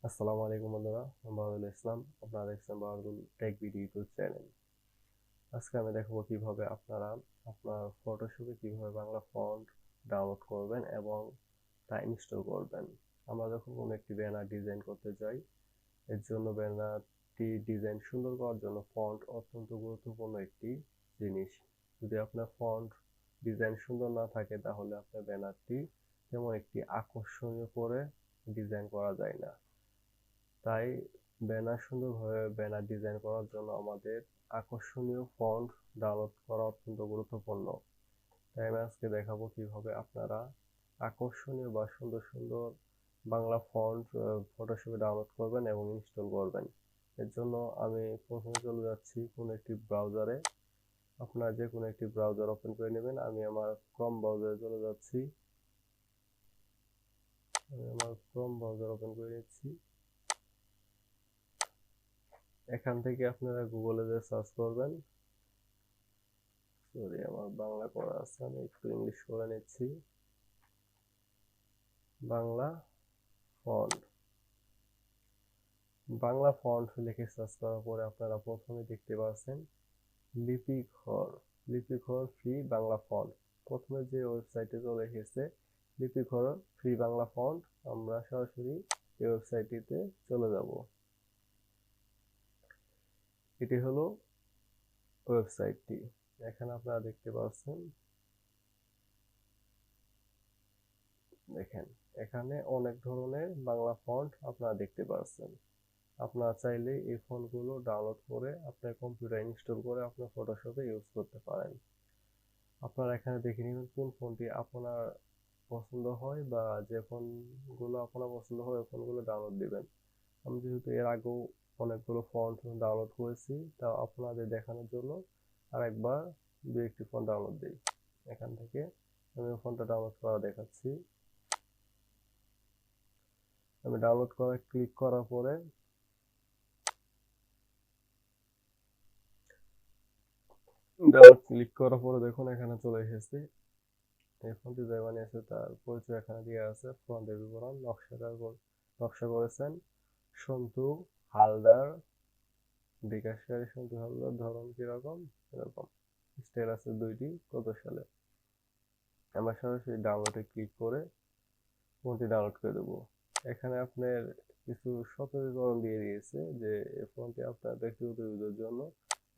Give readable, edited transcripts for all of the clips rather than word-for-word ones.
আসসালামু আলাইকুম বন্ধুরা, আমি বরাদুল ইসলাম। আপনারা দেখছেন বরাদুল টেক বিডি ইউটিউব চ্যানেল। আজকে আমি দেখাবো কিভাবে আপনারা আপনার ফটোশপে কিভাবে বাংলা ফন্ট ডাউনলোড করবেন এবং তা ইনস্টল করবেন। আমরা যখন কোনো একটি ব্যানার ডিজাইন করতে যাই, এর জন্য ব্যানারটি ডিজাইন সুন্দর করার জন্য ফন্ট অত্যন্ত গুরুত্বপূর্ণ একটি জিনিস। যদি আপনার ফন্ট ডিজাইন সুন্দর না থাকে তাহলে আপনার ব্যানারটি তেমন একটি আকর্ষণীয় করে ডিজাইন করা যায় না। তাই সুন্দরভাবে ব্যানার ডিজাইন করার জন্য আমাদের আকর্ষণীয় ফন্ট ডাউনলোড করা অত্যন্ত গুরুত্বপূর্ণ। তাই আমি আজকে দেখাবো কিভাবে আপনারা আকর্ষণীয় বা সুন্দর সুন্দর বাংলা ফন্ট ফটোশপে ডাউনলোড করবেন এবং ইনস্টল করবেন। এর জন্য আমি প্রথমে চলে যাচ্ছি কোনো একটি ব্রাউজারে। আপনারা যে কোনো একটি ব্রাউজার ওপেন করে নেবেন। আমি আমার ক্রোম ব্রাউজারে চলে যাচ্ছি। আমি আমার ক্রোম ব্রাউজার ওপেন করে নিচ্ছি। এখান থেকে আপনারা গুগলে যে সার্চ করবেন, সরি আমার বাংলা করা আছে, আমি একটু ইংলিশ করে নিচ্ছি। বাংলা ফন্ট বাংলা ফন্ট লিখে সার্চ করার পরে আপনারা প্রথমে দেখতে পাচ্ছেন লিপিঘর ফ্রি বাংলা ফন্ট। প্রথমে যে ওয়েবসাইটে চলে এসেছে লিপিঘর ফ্রি বাংলা ফন্ট, আমরা সরাসরি এই ওয়েবসাইটটিতে চলে যাব। এটি হলো ওয়েবসাইটটি। এখানে আপনারা দেখতে পাচ্ছেন, দেখেন এখানে অনেক ধরনের বাংলা ফন্ট আপনারা দেখতে পাচ্ছেন। আপনারা চাইলে এই ফন্টগুলো ডাউনলোড করে আপনার কম্পিউটারে ইনস্টল করে আপনার ফটোশপে ইউজ করতে পারেন। আপনারা এখানে দেখে নেবেন কোন ফন্টটি আপনার পছন্দ হয় বা যে ফন্টগুলো আপনার পছন্দ হয় ওই ফন্টগুলো ডাউনলোড দিবেন। আমি যেহেতু এর আগেও অনেকগুলো ফন্ট ডাউনলোড করেছি, তা আপনাদের দেখানোর জন্য আরেকবার দু একটি ফন্ট ডাউনলোড দিই। এখান থেকে আমি ফন্টটা ডাউনলোড করা দেখাচ্ছি। আমি ডাউনলোড করা ক্লিক করার পরে দেখুন এখানে চলে এসেছে। এই ফন্টটি যে বানিয়েছে তার পরিচয় এখানে দিয়ে আছে, ফন্টের বিবরণ। নকশা করেছেন সন্তু হালদার, বিকাশকারী সন্তু হালদার, ধরন কিরকম, এরকম স্টাইল আছে দুইটি, কত সালে। আমরা সরাসরি ডাউনলোডে ক্লিক করে ফোনটি ডাউনলোড করে দেবো। এখানে আপনার কিছু সতর্কীকরণ দিয়ে দিয়েছে যে এই ফোনটি আপনার ব্যক্তিগত ইউজের জন্য,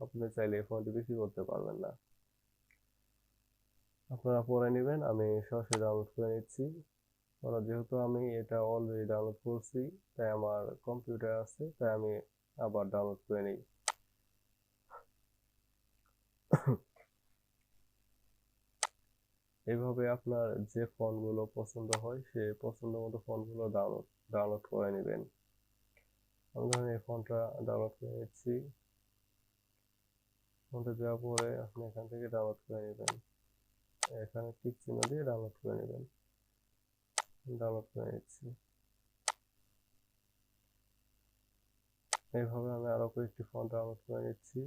আপনি চাইলে এই ফোনটি বিক্রি করতে পারবেন না। আপনারা পরে নেবেন। আমি সরাসরি ডাউনলোড করে নিচ্ছি। যেহেতু আমি এটা অলরেডি ডাউনলোড করছি, তাই আমার কম্পিউটার আছে, তাই আমি আবার ডাউনলোড করে নিই। এইভাবে আপনার যে ফন্টগুলো পছন্দ হয় সে পছন্দ মতো ফন্টগুলো ডাউনলোড করে নেবেন। আমি ধরেন এই ফন্টটা ডাউনলোড করে নিচ্ছি। ফন্টে দেওয়ার পরে আপনি এখান থেকে ডাউনলোড করে নেবেন। এখানে টিক চিহ্ন দিয়ে ডাউনলোড করে নেবেন। ডাউনলোড করে নিচ্ছি। এইভাবে আমি আরো কয়েকটি ফন্ট ডাউনলোড করে নিচ্ছি।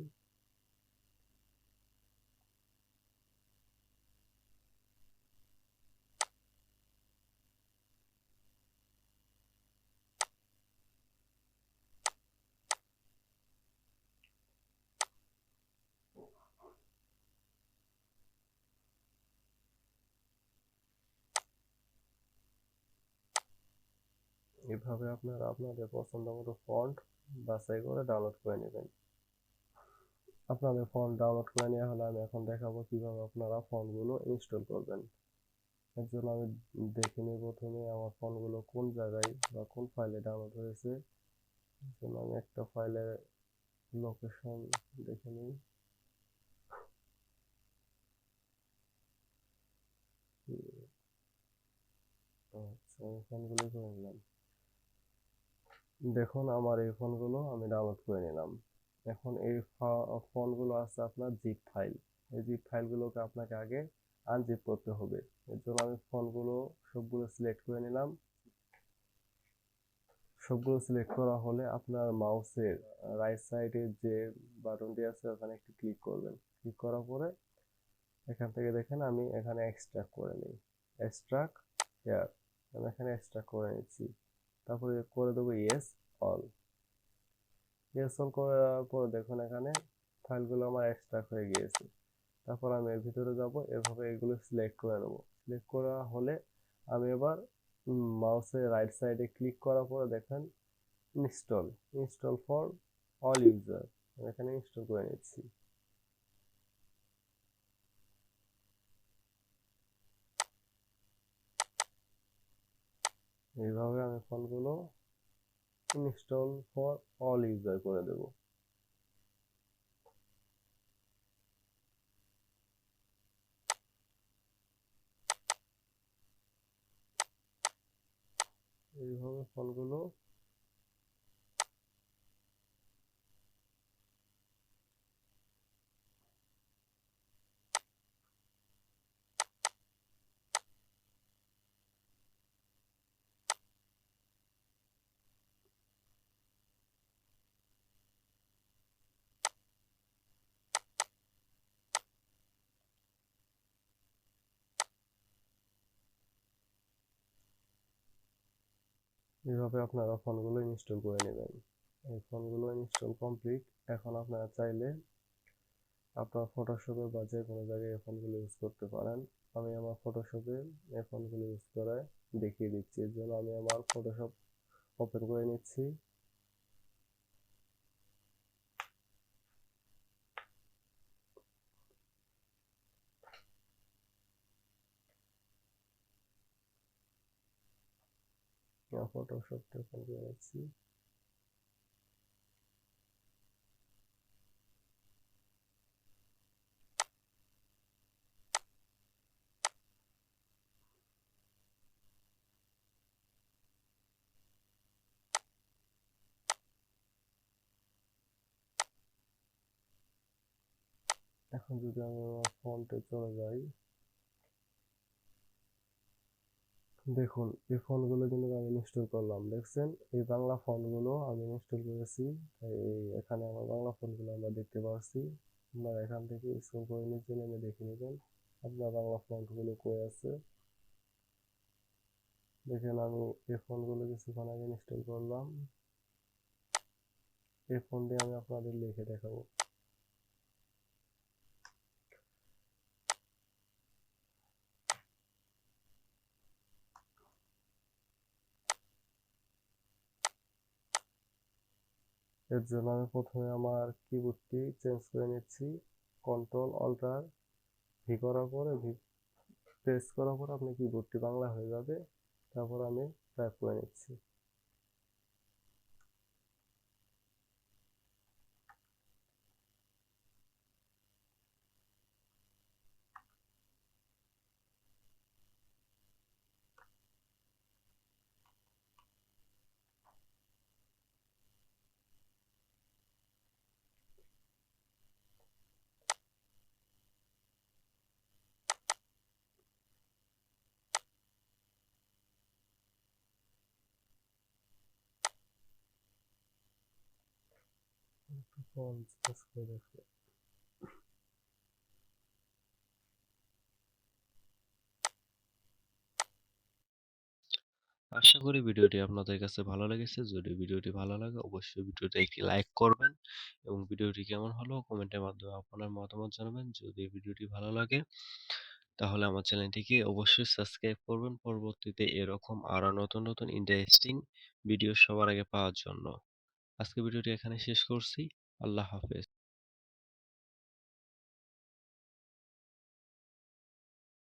এভাবে আপনারা আপনাদের পছন্দ মতো ফন্ট বাছাই করে ডাউনলোড করে নেবেন। আপনাদের ফন্ট ডাউনলোড করে নেওয়া হলে আমি এখন দেখাবো কিভাবে আপনারা ফন্টগুলো ইনস্টল করবেন। এর জন্য আমি দেখে নিই প্রথমে আমার ফন্টগুলো কোন জায়গায় বা কোন ফাইলে ডাউনলোড হয়েছে। এর জন্য আমি একটা ফাইলের লোকেশন দেখে নিই। আচ্ছা, এই ফোনগুলো করে নিলাম। দেখুন আমার এই ফোনগুলো আমি ডাউনলোড করে নিলাম। এখন এই ফোনগুলো আছে আপনার জিপ ফাইল। এই জিপ ফাইলগুলোকে আপনাকে আগে আনজিপ করতে হবে। এর জন্য আমি ফোনগুলো সবগুলো সিলেক্ট করে নিলাম। সবগুলো সিলেক্ট করা হলে আপনার মাউসের রাইট সাইডে যে বাটনটি আছে ওখানে একটু ক্লিক করবেন। ক্লিক করার পরে এখান থেকে দেখেন আমি এখানে এক্সট্রাক্ট করে নিই। এক্সট্রাক্ট হেয়ার, আমি এখানে এক্সট্রাক্ট করে নিচ্ছি। তারপরে করে দেবো ইয়েস অল। ইয়েস অল করার পর দেখুন এখানে ফাইলগুলো আমার এক্সট্রাক্ট হয়ে গিয়েছে। তারপর আমি এর ভিতরে যাব, এভাবে এগুলো সিলেক্ট করে নেব। সিলেক্ট করা হলে আমি এবার মাউসের রাইট সাইডে ক্লিক করার পরে দেখেন install, install for all user, এখানে ইনস্টল করে নিচ্ছি। এইভাবে আমি ফোনগুলো ইনস্টল ফর অল ইউজার করে দেব। এইভাবে ফোনগুলো এইভাবে আপনারা ফোনগুলো ইনস্টল করে নেবেন। এই ফোনগুলো ইনস্টল কমপ্লিট। এখন আপনারা চাইলে আপনার ফটোশপে বা যে কোনো জায়গায় এই ফোনগুলো ইউজ করতে পারেন। আমি আমার ফটোশপে এই ফোনগুলো ইউজ করে দেখিয়ে দিচ্ছি। এর জন্য আমি আমার ফটোশপ ওপেন করে নিচ্ছি। ফটোশপটা ওপেন করে নিচ্ছি। এখন যদি আমি আমার ফন্টে চলে যাই, দেখুন এই ফোনগুলো কিন্তু আমি ইনস্টল করলাম, দেখছেন এই বাংলা ফোনগুলো আমি ইনস্টল করেছি। এই এখানে আমার বাংলা ফোনগুলো আমরা দেখতে পাচ্ছি। আপনারা এখান থেকে স্ক্রল করে নিচে নেমে দেখে নেবেন আপনার বাংলা ফন্টগুলো কই আছে। দেখেন আমি এই ফোনগুলো কিছুক্ষণ আগে ইনস্টল করলাম। এই ফোন দিয়ে আমি আপনাদের লিখে দেখাবো। এর জন্য আমি প্রথমে আমার কিবোর্ডটি চেঞ্জ করে নিচ্ছি। কন্ট্রোল অল্টার ভি করার পরে প্রেস করার পর আপনার কিবোর্ডটি বাংলা হয়ে যাবে। তারপর আমি টাইপ করে নিচ্ছি। ফোন চেঞ্জ করে দেখো। আশা করি ভিডিওটি আপনাদের কাছে ভালো লেগেছে। যদি ভিডিওটি ভালো লাগে অবশ্যই ভিডিওতে একটি লাইক করবেন এবং ভিডিওটি কেমন হলো কমেন্টের মাধ্যমে আপনার মতামত জানাবেন। যদি ভিডিওটি ভালো লাগে তাহলে আমার চ্যানেলটিকে অবশ্যই সাবস্ক্রাইব করবেন পরবর্তীতে এরকম আরো নতুন নতুন ইন্টারেস্টিং ভিডিও সবার আগে পাওয়ার জন্য। আজকে ভিডিওটি এখানে শেষ করছি। আল্লাহ হাফেজ।